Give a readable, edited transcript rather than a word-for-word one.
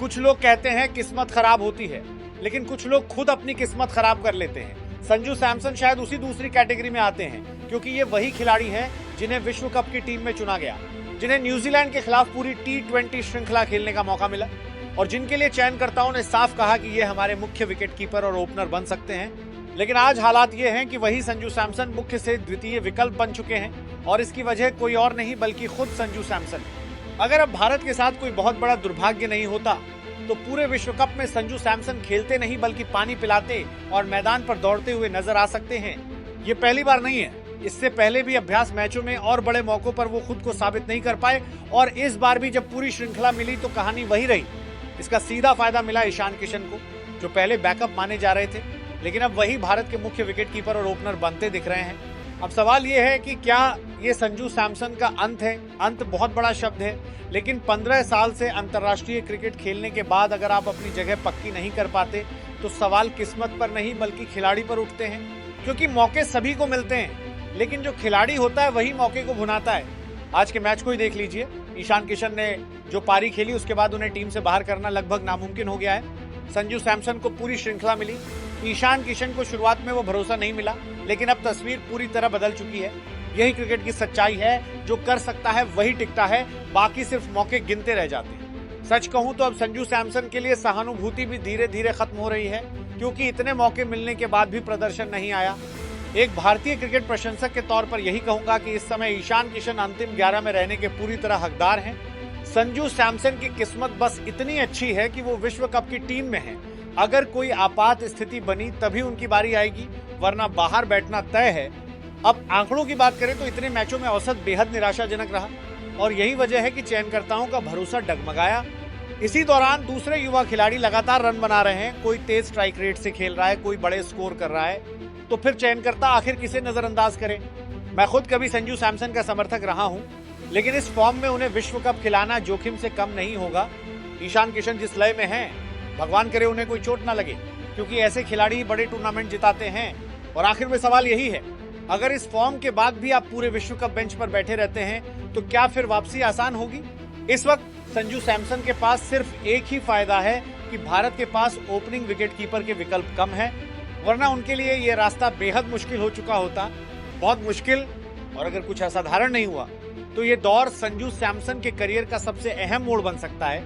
कुछ लोग कहते हैं किस्मत खराब होती है, लेकिन कुछ लोग खुद अपनी किस्मत खराब कर लेते हैं। संजू सैमसन शायद उसी दूसरी कैटेगरी में आते हैं, क्योंकि ये वही खिलाड़ी हैं जिन्हें विश्व कप की टीम में चुना गया, जिन्हें न्यूजीलैंड के खिलाफ पूरी T20 श्रृंखला खेलने का मौका मिला और जिनके लिए चयनकर्ताओं ने साफ कहा कि ये हमारे मुख्य विकेटकीपर और ओपनर बन सकते हैं। लेकिन आज हालात ये हैं कि वही संजू सैमसन मुख्य से द्वितीय विकल्प बन चुके हैं और इसकी वजह कोई और नहीं बल्कि खुद संजू सैमसन। अगर अब भारत के साथ कोई बहुत बड़ा दुर्भाग्य नहीं होता तो पूरे विश्व कप में संजू सैमसन खेलते नहीं बल्कि पानी पिलाते और मैदान पर दौड़ते हुए नजर आ सकते हैं। ये पहली बार नहीं है, इससे पहले भी अभ्यास मैचों में और बड़े मौकों पर वो खुद को साबित नहीं कर पाए और इस बार भी जब पूरी श्रृंखला मिली तो कहानी वही रही। इसका सीधा फायदा मिला ईशान किशन को, जो पहले बैकअप माने जा रहे थे, लेकिन अब वही भारत के मुख्य विकेटकीपर और ओपनर बनते दिख रहे हैं। अब सवाल ये है कि क्या ये संजू सैमसन का अंत है? अंत बहुत बड़ा शब्द है, लेकिन 15 साल से अंतर्राष्ट्रीय क्रिकेट खेलने के बाद अगर आप अपनी जगह पक्की नहीं कर पाते तो सवाल किस्मत पर नहीं बल्कि खिलाड़ी पर उठते हैं, क्योंकि मौके सभी को मिलते हैं, लेकिन जो खिलाड़ी होता है वही मौके को भुनाता है। आज के मैच को ही देख लीजिए, ईशान किशन ने जो पारी खेली उसके बाद उन्हें टीम से बाहर करना लगभग नामुमकिन हो गया है। संजू सैमसन को पूरी श्रृंखला मिली, ईशान किशन को शुरुआत में वो भरोसा नहीं मिला, लेकिन अब तस्वीर पूरी तरह बदल चुकी है। यही क्रिकेट की सच्चाई है, जो कर सकता है वही टिकता है, बाकी सिर्फ मौके गिनते रह जाते हैं। सच कहूं तो अब संजू सैमसन के लिए सहानुभूति भी धीरे धीरे खत्म हो रही है, क्योंकि इतने मौके मिलने के बाद भी प्रदर्शन नहीं आया। एक भारतीय क्रिकेट प्रशंसक के तौर पर यही कहूंगा कि इस समय ईशान किशन अंतिम 11 में रहने के पूरी तरह हकदार हैं। संजू सैमसन की किस्मत बस इतनी अच्छी है कि वो विश्व कप की टीम में है। अगर कोई आपात स्थिति बनी तभी उनकी बारी आएगी, वरना बाहर बैठना तय है। अब आंकड़ों की बात करें तो इतने मैचों में औसत बेहद निराशाजनक रहा और यही वजह है कि चयनकर्ताओं का भरोसा डगमगाया। इसी दौरान दूसरे युवा खिलाड़ी लगातार रन बना रहे हैं, कोई तेज स्ट्राइक रेट से खेल रहा है, कोई बड़े स्कोर कर रहा है, तो फिर चयनकर्ता आखिर किसे नजरअंदाज करे। मैं खुद कभी संजू सैमसन का समर्थक रहा हूं, लेकिन इस फॉर्म में उन्हें विश्व कप खिलाना जोखिम से कम नहीं होगा। ईशान किशन जिस लय में हैं, भगवान करे उन्हें कोई चोट ना लगे, क्योंकि ऐसे खिलाड़ी ही बड़े टूर्नामेंट जिताते हैं। और आखिर में सवाल यही है, अगर इस फॉर्म के बाद भी आप पूरे विश्व कप बेंच पर बैठे रहते हैं तो क्या फिर वापसी आसान होगी? इस वक्त संजू सैमसन के पास सिर्फ एक ही फायदा है कि भारत के पास ओपनिंग विकेटकीपर के विकल्प कम है, वरना उनके लिए ये रास्ता बेहद मुश्किल हो चुका होता, बहुत मुश्किल। और अगर कुछ असाधारण नहीं हुआ तो ये दौर संजू सैमसन के करियर का सबसे अहम मोड़ बन सकता है।